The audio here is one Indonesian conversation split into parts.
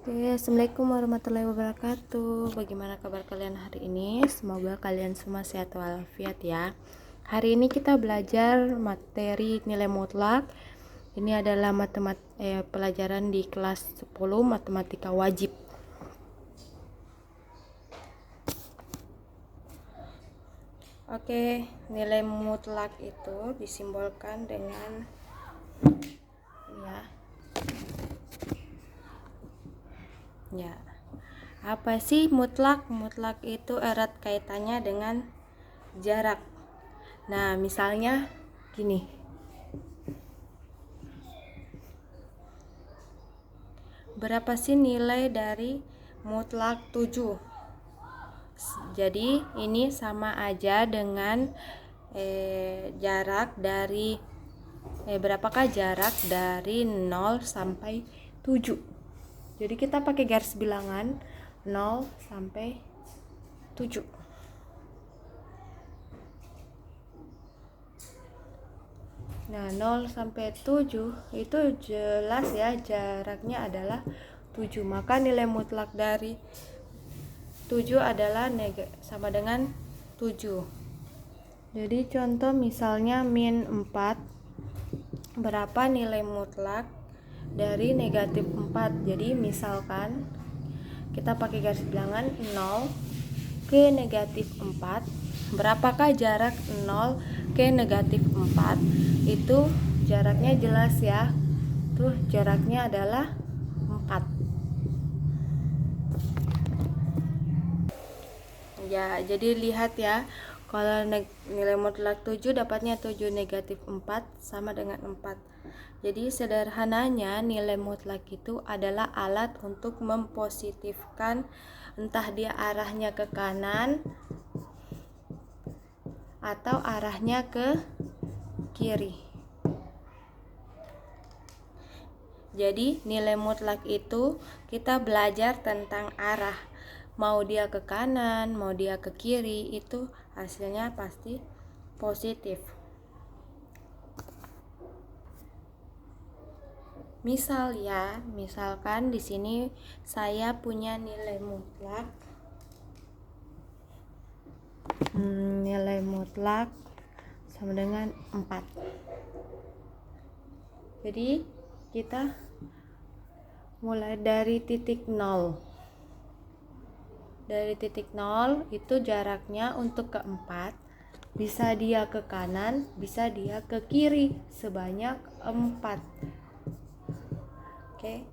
Oke, Assalamualaikum warahmatullahi wabarakatuh. Bagaimana kabar kalian hari ini? Semoga kalian semua sehat walafiat ya. Hari ini kita belajar materi nilai mutlak. Ini adalah pelajaran di kelas 10 matematika wajib. Oke, nilai mutlak itu disimbolkan dengan ya. Apa sih mutlak? Mutlak itu erat kaitannya dengan jarak. Nah, misalnya gini. Berapa sih nilai dari mutlak 7? Jadi ini sama aja dengan jarak dari berapakah jarak dari 0 sampai 7. Jadi kita pakai garis bilangan 0 sampai 7. Nah, 0 sampai 7 itu jelas ya jaraknya adalah 7. Maka nilai mutlak dari 7 adalah sama dengan 7. Jadi contoh misalnya min 4. Berapa nilai mutlak dari negatif 4? Jadi misalkan kita pakai garis bilangan 0 ke negatif 4. Berapakah jarak 0 ke negatif 4? Itu jaraknya jelas ya. Tuh jaraknya adalah 4. Ya, jadi lihat ya. Kalau nilai mutlak 7 dapatnya 7 negatif 4 sama dengan 4. Jadi sederhananya nilai mutlak itu adalah alat untuk mempositifkan, entah dia arahnya ke kanan atau arahnya ke kiri. Jadi nilai mutlak itu kita belajar tentang arah. Mau dia ke kanan, mau dia ke kiri, itu hasilnya pasti positif. Misal ya, misalkan di sini saya punya nilai mutlak sama dengan 4. Jadi kita mulai dari titik 0. Dari titik 0 itu jaraknya untuk ke 4. Bisa dia ke kanan, bisa dia ke kiri sebanyak 4. Oke.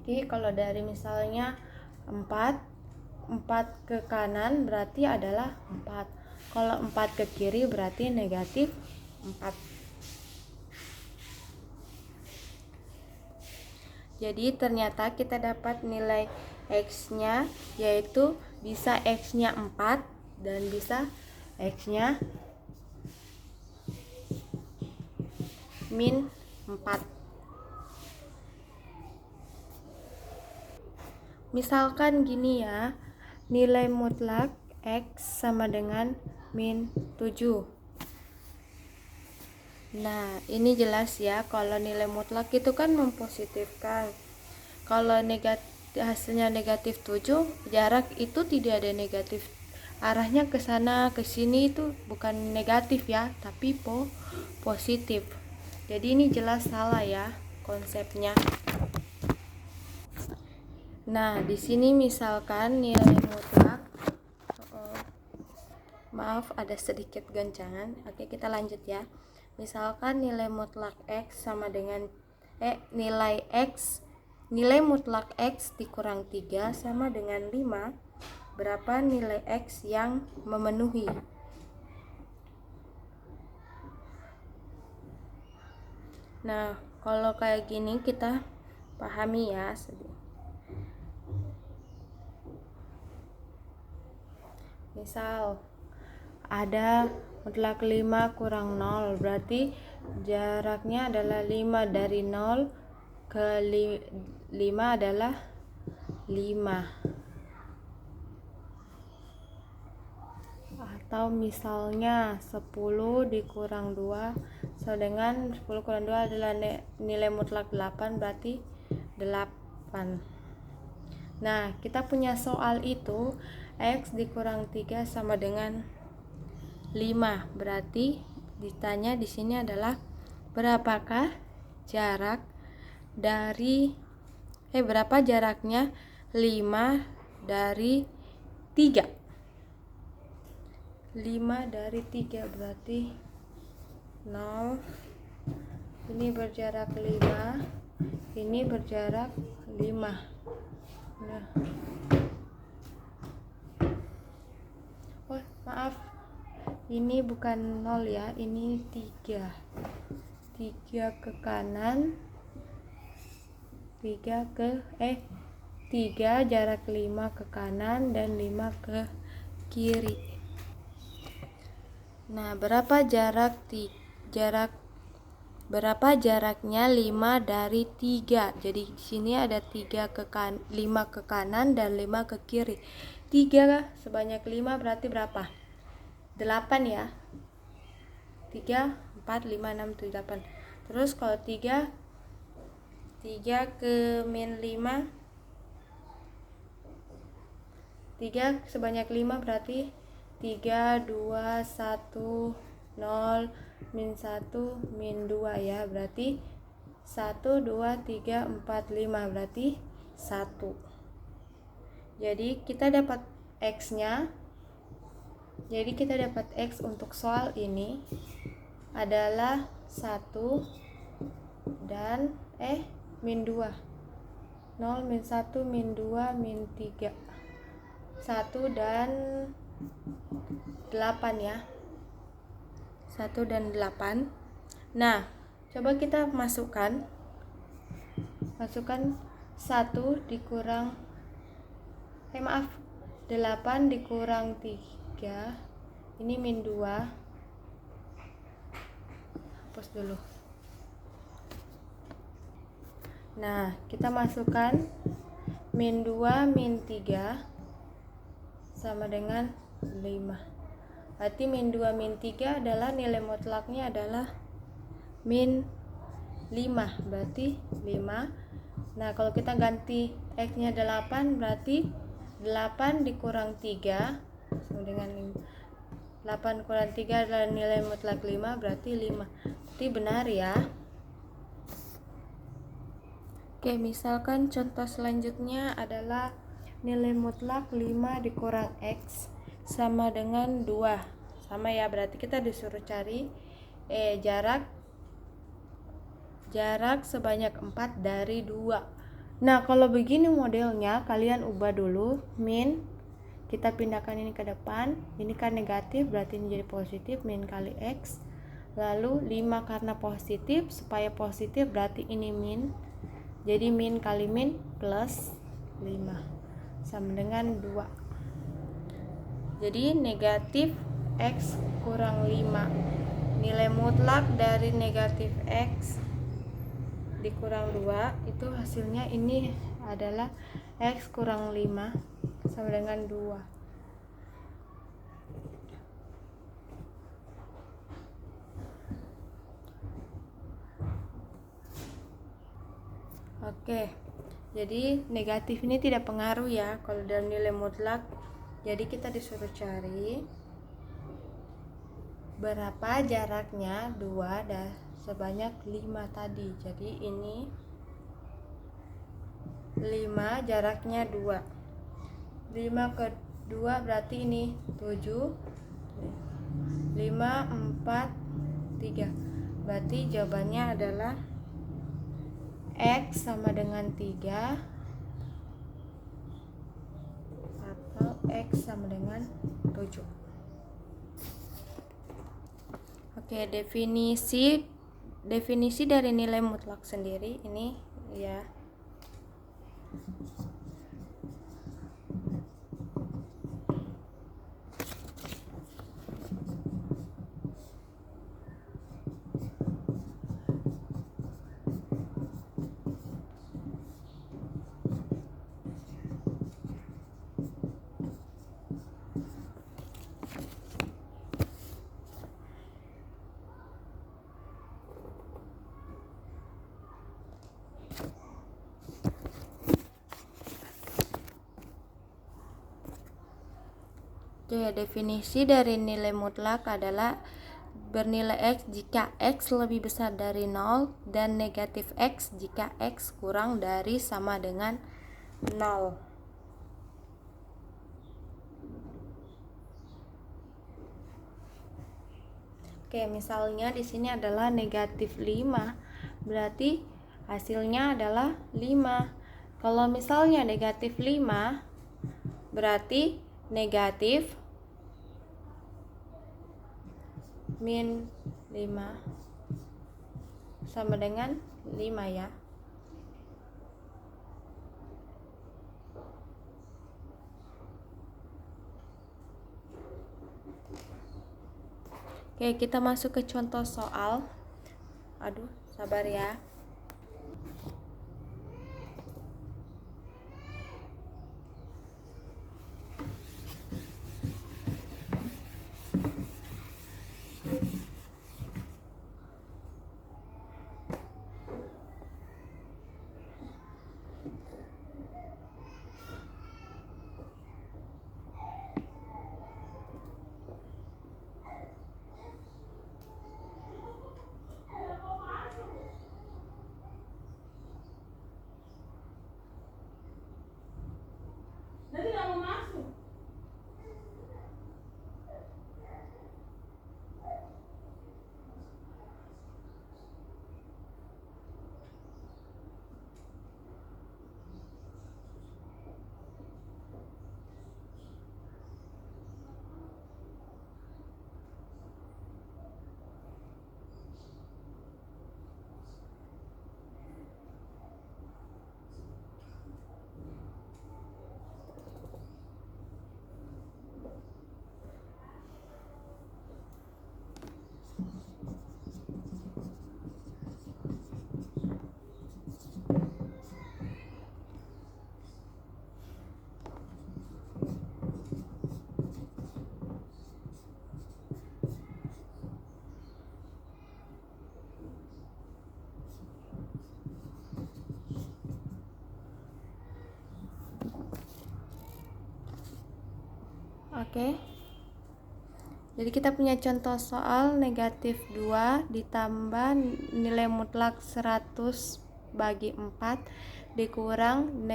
Jadi kalau dari misalnya 4 ke kanan berarti adalah 4. Kalau 4 ke kiri berarti negatif 4. Jadi ternyata kita dapat nilai X-nya yaitu bisa X-nya 4 dan bisa X-nya min 4. Misalkan gini ya, nilai mutlak X sama dengan min 7. Nah, ini jelas ya, kalau nilai mutlak itu kan mempositifkan. Kalau hasilnya negatif 7, jarak itu tidak ada negatif. Arahnya ke sana, ke sini itu bukan negatif ya, tapi positif. Jadi ini jelas salah ya konsepnya. Nah, di sini misalkan nilai mutlak maaf ada sedikit goncangan. Oke, kita lanjut ya. Misalkan nilai mutlak X sama dengan nilai mutlak X dikurang 3 sama dengan 5. Berapa nilai X yang memenuhi? Nah, kalau kayak gini kita pahami ya. Misal ada mutlak 5 kurang 0, berarti jaraknya adalah 5 dari 0 ke 5 adalah 5. atau misalnya 10 dikurang 2 sama dengan 10 kurang 2 adalah nilai mutlak 8, berarti 8. Nah, kita punya soal itu X dikurang 3 sama dengan 5. Berarti ditanya di sini adalah berapakah jarak dari berapa jaraknya 5 dari 3. 5 dari 3 berarti 0. Ini berjarak 5, ini berjarak 5. Nah, oh maaf, ini bukan 0 ya, ini 3. 3 ke kanan, 3 jarak 5 ke kanan dan 5 ke kiri. Nah, berapa jaraknya 5 dari 3? Jadi di sini ada 5 ke kanan dan 5 ke kiri. 3 sebanyak 5 berarti berapa? 8 ya. 3, 4, 5, 6, 7, 8. Terus kalau 3 ke min 5, 3 sebanyak 5 berarti 3, 2, 1, 0, min 1, min 2 ya. Berarti 1, 2, 3, 4, 5 berarti 1. Jadi kita dapat X-nya. Jadi kita dapat X untuk soal ini adalah 1 dan min 2. 0, min 1, min 2, min 3. 1 dan 8 ya. 1 dan 8. Nah, coba kita masukkan 1 dikurang 8 dikurang 3. Ini min 2. Hapus dulu. Nah, kita masukkan min 2 min 3 sama dengan 5. Berarti min 2 min 3 adalah nilai mutlaknya adalah min 5. Berarti 5. Nah, kalau kita ganti X-nya 8 berarti 8 dikurang 3 sama dengan 5. 8 kurang 3 adalah nilai mutlak 5, berarti 5. Berarti benar ya. Oke, misalkan contoh selanjutnya adalah nilai mutlak 5 dikurang X sama dengan 2. Sama ya, berarti kita disuruh cari jarak sebanyak 4 dari 2. Nah, kalau begini modelnya, kalian ubah dulu. Min, kita pindahkan ini ke depan. Ini kan negatif, berarti ini jadi positif. Min kali X. Lalu 5 karena positif, supaya positif berarti ini min. Jadi min kali min plus 5 sama dengan 2. Jadi negatif X kurang 5. Nilai mutlak dari negatif X dikurang 2 itu hasilnya ini adalah X kurang 5 sama dengan 2. Oke, jadi negatif ini tidak pengaruh ya kalau dalam nilai mutlak. Jadi kita disuruh cari berapa jaraknya 2 dan sebanyak 5 tadi. Jadi ini 5 jaraknya 2. 5 ke 2 berarti ini 7. 5, 4, 3. Berarti jawabannya adalah X sama dengan 3 atau X sama dengan 7. Oke, definisi dari nilai mutlak sendiri ini ya. Oke, definisi dari nilai mutlak adalah bernilai X jika X lebih besar dari 0 dan negatif X jika X kurang dari sama dengan 0. Oke, misalnya di sini adalah negatif 5, berarti hasilnya adalah 5. Kalau misalnya negatif 5, berarti negatif min 5 sama dengan 5 ya. Oke, kita masuk ke contoh soal. Aduh, sabar ya. Oke. Jadi kita punya contoh soal negatif 2 ditambah nilai mutlak 100 bagi 4 dikurang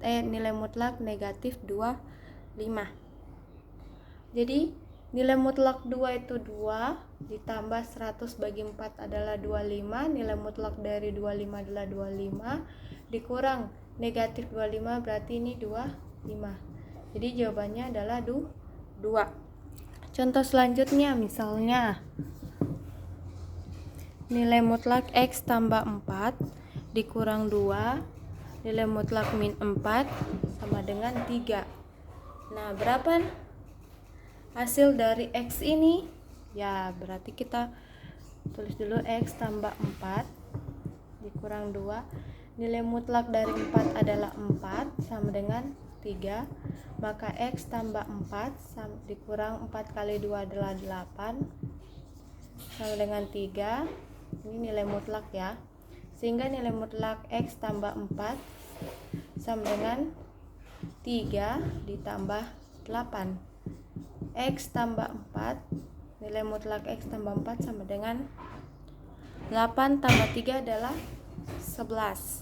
nilai mutlak negatif 25. Jadi nilai mutlak 2 itu 2 ditambah 100 bagi 4 adalah 25, nilai mutlak dari 25 adalah 25 dikurang negatif 25 berarti ini 25. Jadi jawabannya adalah 2. Contoh selanjutnya misalnya nilai mutlak X tambah 4 dikurang 2, nilai mutlak min 4 sama dengan 3. Nah, berapa hasil dari X ini? Ya, berarti kita tulis dulu X tambah 4 dikurang 2, nilai mutlak dari 4 adalah 4 sama dengan 3, maka X tambah 4 dikurang 4 kali 2 adalah 8 sama dengan 3. Ini nilai mutlak ya, sehingga nilai mutlak X tambah 4 sama dengan 3 ditambah 8. X tambah 4, nilai mutlak X tambah 4 sama dengan 8 tambah 3 adalah 11.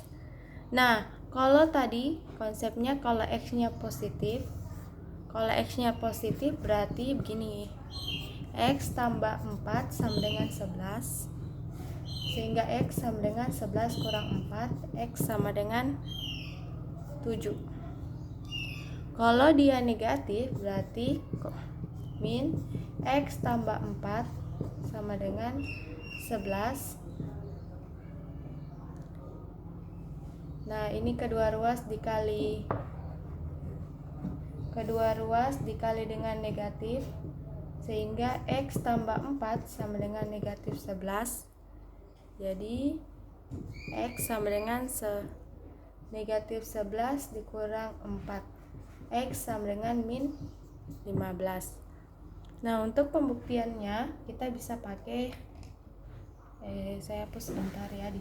Nah, kalau tadi konsepnya kalau X-nya positif, berarti begini, X tambah 4 sama dengan 11, sehingga X sama dengan 11 kurang 4, X sama dengan 7. Kalau dia negatif berarti min X tambah 4 sama dengan 11. Nah, ini kedua ruas dikali dengan negatif, sehingga X tambah 4 sama dengan negatif 11. Jadi X sama dengan negatif 11 dikurang 4, X sama dengan min 15. Nah, untuk pembuktiannya kita bisa pakai saya hapus sebentar ya di